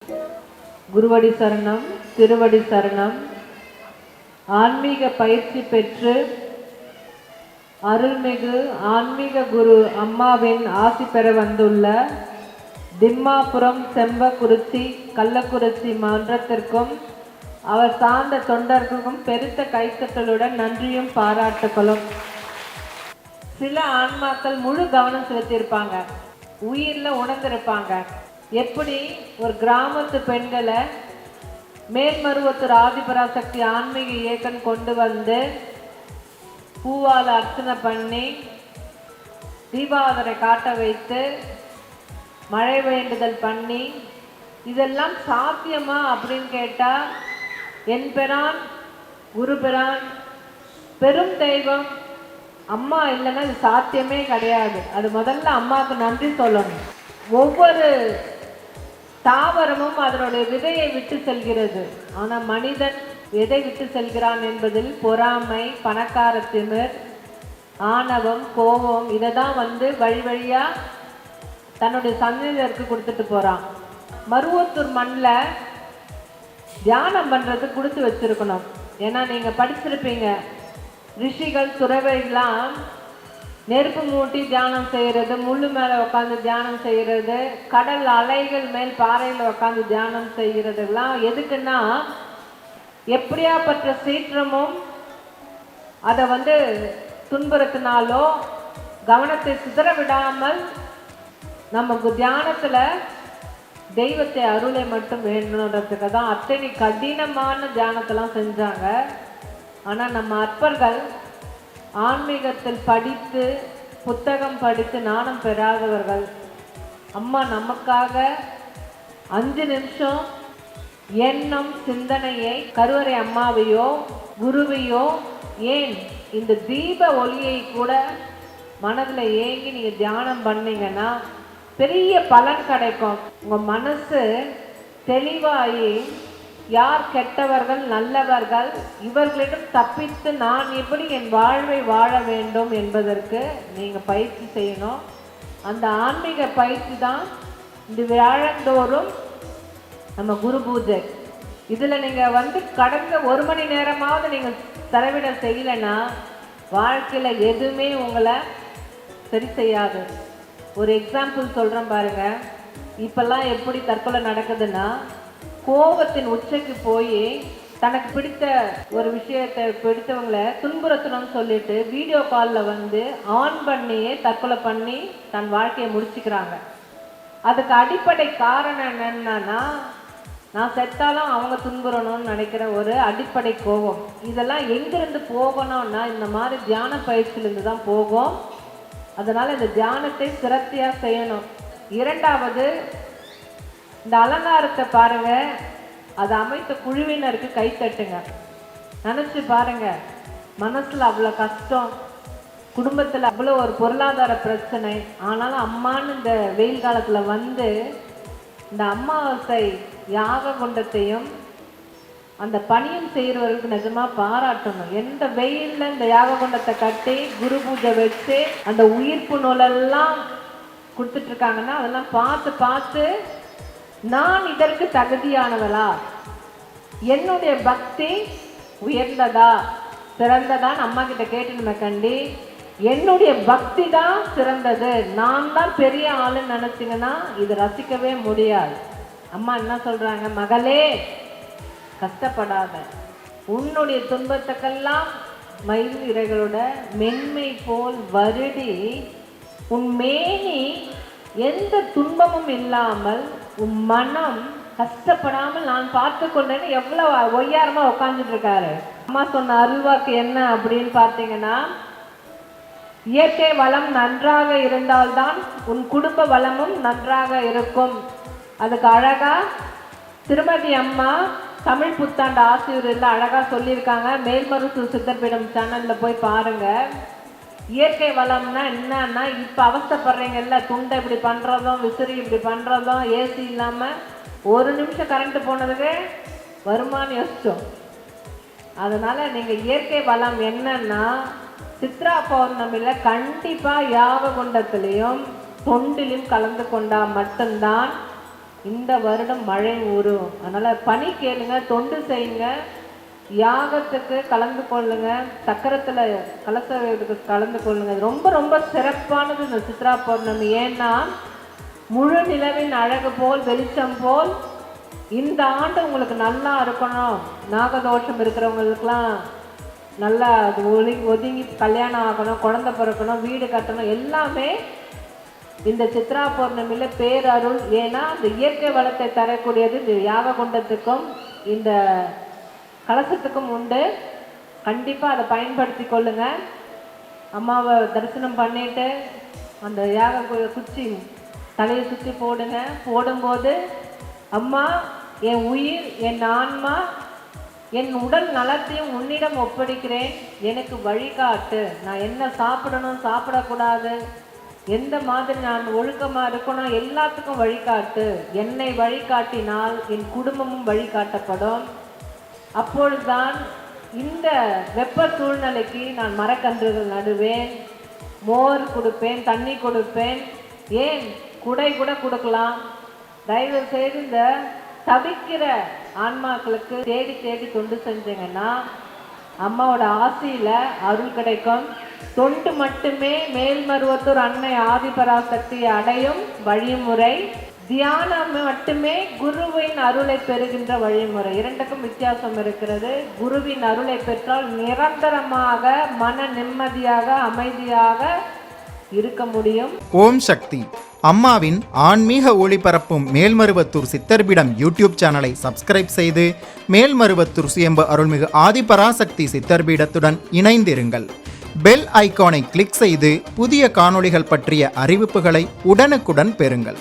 குருவடி சரணம், திருவடி சரணம். ஆன்மீக பயிற்சி பெற்று அருள்மிகு ஆன்மீக குரு அம்மாவின் ஆசி பெற வந்துள்ள திம்மாபுரம், செம்பக்குறிச்சி, கள்ளக்குறிச்சி மன்றத்திற்கும் அவர் சார்ந்த தொண்டர்களுக்கும் பெருத்த கைத்தட்டலுடன் நன்றியும் பாராட்டுகளும். சில ஆன்மாக்கள் முழு கவனம் செலுத்தியிருப்பாங்க, உயிரில் உணர்ந்திருப்பாங்க. எப்படி ஒரு கிராமத்து பெண்களை மேல்மருவத்தூர் ஆதிபராசக்தி ஆன்மீக இயக்கம் கொண்டு வந்து பூவால் அர்ச்சனை பண்ணி தீபாவளை காட்ட வைத்து மழை வேண்டுதல் பண்ணி இதெல்லாம் சாத்தியமா அப்படின்னு கேட்டால், என் பெறான் குரு பெறான் பெரும் தெய்வம் அம்மா இல்லைன்னா இது சாத்தியமே கிடையாது. அது முதல்ல அம்மாவுக்கு நன்றி சொல்லணும். ஒவ்வொரு தாவரமும் அதனுடைய விதையை விட்டு செல்கிறது. ஆனால் மனிதன் எதை விட்டு செல்கிறான் என்பதில் பொறாமை, பணக்கார திமிர், ஆணவம், கோபம் இதை தான் வழி வழியா தன்னுடைய சந்ததியருக்கு கொடுத்துட்டு போறான். மருவத்தூர் மண்ணில் தியானம் பண்றது கொடுத்து வச்சிருக்கணும். ஏன்னா நீங்க படிச்சிருப்பீங்க, ரிஷிகள் துறவைலாம் நெருப்பு மூட்டி தியானம் செய்கிறது, முள்ளு மேலே உட்காந்து தியானம் செய்கிறது, கடல் அலைகள் மேல் பாறையில் உட்காந்து தியானம் செய்கிறதுலாம் எதுக்குன்னா, எப்படியாப்பட்ட சீற்றமும் அதை துன்புறுத்தினாலோ கவனத்தை சிதற விடாமல் நமக்கு தியானத்தில் தெய்வத்தை அருளை மட்டும் வேணுன்றதுக்கு தான் அத்தனை கடினமான தியானத்தெல்லாம் செஞ்சாங்க. ஆனால் நம்ம அற்பர்கள் ஆன்மீகத்தில் படித்து புத்தகம் படித்து ஞானம் பெறாதவர்கள். அம்மா நமக்காக 5 நிமிஷம் எண்ணம் சிந்தனையை கருவறை அம்மாவையோ குருவையோ, ஏன் இந்த தீப ஒளியை கூட மனதில் ஏங்கி நீங்கள் தியானம் பண்ணீங்கன்னா பெரிய பலன் கிடைக்கும். உங்கள் மனசு தெளிவாகி யார் கெட்டவர்கள் நல்லவர்கள் இவர்களிடம் தப்பித்து நான் எப்படி என் வாழ்வை வாழ வேண்டும் என்பதற்கு நீங்கள் பயிற்சி செய்யணும். அந்த ஆன்மீக பயிற்சி தான் இந்த வியாழந்தோறும் நம்ம குரு பூஜை. இதில் நீங்கள் கடந்த 1 மணி நேரமாவது நீங்கள் செலவிட செய்யலைன்னா வாழ்க்கையில் எதுவுமே உங்களை சரி செய்யாது. ஒரு எக்ஸாம்பிள் சொல்கிறேன் பாருங்க. இப்பெல்லாம் எப்படி தற்கொலை நடக்குதுன்னா, கோபத்தின் உச்சைக்கு போய் தனக்கு பிடித்த ஒரு விஷயத்தை பிடித்தவங்களை துன்புறுத்தணும்னு சொல்லிட்டு வீடியோ காலில் ஆன் பண்ணியே தற்கொலை பண்ணி தன் வாழ்க்கையை முடிச்சுக்கிறாங்க. அதுக்கு அடிப்படை காரணம் என்னன்னா, நான் செத்தாலும் அவங்க துன்புறணும்னு நினைக்கிற ஒரு அடிப்படை கோபம். இதெல்லாம் எங்கிருந்து போகணும்னா இந்த மாதிரி தியான பயிற்சியிலிருந்து தான் போகும். அதனால் இந்த தியானத்தை சிரத்தையாக செய்யணும். 2வது, இந்த அலங்காரத்தை பாருங்க, அதை அமைத்த குழுவினருக்கு கை தட்டுங்க. நினச்சி பாருங்க, மனசில் அவ்வளோ கஷ்டம், குடும்பத்தில் அவ்வளோ ஒரு பொருளாதார பிரச்சனை, ஆனாலும் அம்மான்னு இந்த வெயில் காலத்தில் இந்த அமாவாசை யாக குண்டத்தையும் அந்த பணியும் செய்கிறவர்களுக்கு நிஜமாக பாராட்டணும். எந்த வெயிலில் இந்த யாக குண்டத்தை கட்டி குரு பூஜை வச்சு அந்த உயிர்ப்பு நூலெல்லாம் கொடுத்துட்ருக்காங்கன்னா அதெல்லாம் பார்த்து பார்த்து நான் இதற்கு தகுதியானவளா, என்னுடைய பக்தி உயர்ந்ததா சிறந்ததான்னு அம்மா கிட்ட கேட்டு நம்ம கண்டி, என்னுடைய பக்தி தான் சிறந்தது, நான் தான் பெரிய ஆளுன்னு நினச்சிங்கன்னா இது ரசிக்கவே முடியாது. அம்மா என்ன சொல்கிறாங்க, மகளே கஷ்டப்படாத, உன்னுடைய துன்பத்துக்கெல்லாம் மயில் இறைகளோட மென்மை போல் வருடி உன் மேனி எந்த துன்பமும் இல்லாமல் உன் மனம் கஷ்டப்படாமல் நான் பார்த்து கொண்டேன்னு எவ்வளோ ஒய்யாரமாக உட்காந்துட்டு இருக்காரு. அம்மா சொன்ன அருள்வாக்கு என்ன அப்படின்னு பார்த்தீங்கன்னா, இயற்கை வளம் நன்றாக இருந்தால்தான் உன் குடும்ப வளமும் நன்றாக இருக்கும். அதுக்கு அழகா திருமதி அம்மா தமிழ் புத்தாண்டு ஆசிரியரில் அழகாக சொல்லியிருக்காங்க. மேல்மருவத்தூர் சித்தர்பீடம் சேனலில் போய் பாருங்கள். இயற்கை வளம்னா என்னன்னா, இப்போ அவஸ்தப்படுறீங்கல்ல, துண்டை இப்படி பண்ணுறதும் விசிறி இப்படி பண்ணுறதும் ஏசி இல்லாமல் 1 நிமிஷம் கரண்ட்டு போனதுக்கு வருமானு யோசிச்சோம். அதனால் நீங்கள் இயற்கை வளம் என்னன்னா, சித்ரா பௌர்ணமியில் கண்டிப்பாக யாக குண்டத்திலையும் தொண்டிலும் கலந்து கொண்டால் மட்டும்தான் இந்த வருடம் மழை வரும். அதனால பணி கேளுங்க, தொண்டு செய்யுங்க, யாகத்துக்கு கலந்து கொள்ளுங்க, சக்கரத்துல கலசத்துக்கு கலந்து கொள்ளுங்க. ரொம்ப ரொம்ப சிறப்பானது இந்த சித்ரா பௌர்ணமி. ஏன்னா முழு நிலவின் அழகு போல் வெளிச்சம் போல் இந்த ஆண்டு உங்களுக்கு நல்லா இருக்கணும். நாகதோஷம் இருக்கிறவங்களுக்கெல்லாம் நல்லா அது ஒதுங்கி கல்யாணம் ஆகணும், குழந்தை பிறக்கணும், வீடு கட்டணும், எல்லாமே இந்த சித்ரா பௌர்ணமியில் பேரருள். ஏன்னா இந்த இயற்கை வளத்தை தரக்கூடியது இந்த யாக குண்டத்துக்கும் இந்த கலசத்துக்கும் உண்டு. கண்டிப்பாக அதை பயன்படுத்தி கொள்ளுங்க. அம்மாவை தரிசனம் பண்ணிட்டு அந்த யாக குச்சி தலையை சுற்றி போடுங்க. போடும்போது அம்மா, என் உயிர், என் ஆன்மா, என் உடல் நலத்தையும் உன்னிடம் ஒப்படைக்கிறேன், எனக்கு வழிகாட்டு. நான் என்ன சாப்பிடணும், சாப்பிடக்கூடாது, எந்த மாதிரி நான் ஒழுக்கமாக இருக்கணும், எல்லாத்துக்கும் வழிகாட்டு. என்னை வழிகாட்டினால் என் குடும்பமும் வழிகாட்டப்படும். அப்பொழுதுதான் இந்த வெப்ப சூழ்நிலைக்கு நான் மரக்கன்றுகள் நடுவேன், மோர் கொடுப்பேன், தண்ணி கொடுப்பேன், ஏன் குடை கூட கொடுக்கலாம். தயவு செய்து இந்த தவிக்கிற ஆன்மாக்களுக்கு தேடி தேடி தொண்டு செஞ்சீங்கன்னா அம்மாவோட ஆசையில் அருள் கிடைக்கும். தொண்டு மட்டுமே மேல்மருவத்தூர் அன்னை ஆதிபராசக்தியை அடையும் வழிமுறை. தியானம் மட்டுமே குருவின் அருளை பெறுகின்ற வழிமுறை. இரண்டுக்கும் வித்தியாசம் இருக்கிறது. குருவின் அருளை பெற்றால் நிரந்தரமாக மன நிம்மதியாக அமைதியாக இருக்க முடியும். ஓம் சக்தி. அம்மாவின் ஆன்மீக ஒளிபரப்பும் மேல்மருவத்தூர் சித்தர்பீடம் யூடியூப் சேனலை சப்ஸ்கிரைப் செய்து மேல்மருவத்தூர் சுயம்பு அருள்மிகு ஆதிபராசக்தி சித்தர்பீடத்துடன் இணைந்திருங்கள். பெல் ஐகானை கிளிக் செய்து புதிய காணொளிகள் பற்றிய அறிவிப்புகளை உடனுக்குடன் பெறுங்கள்.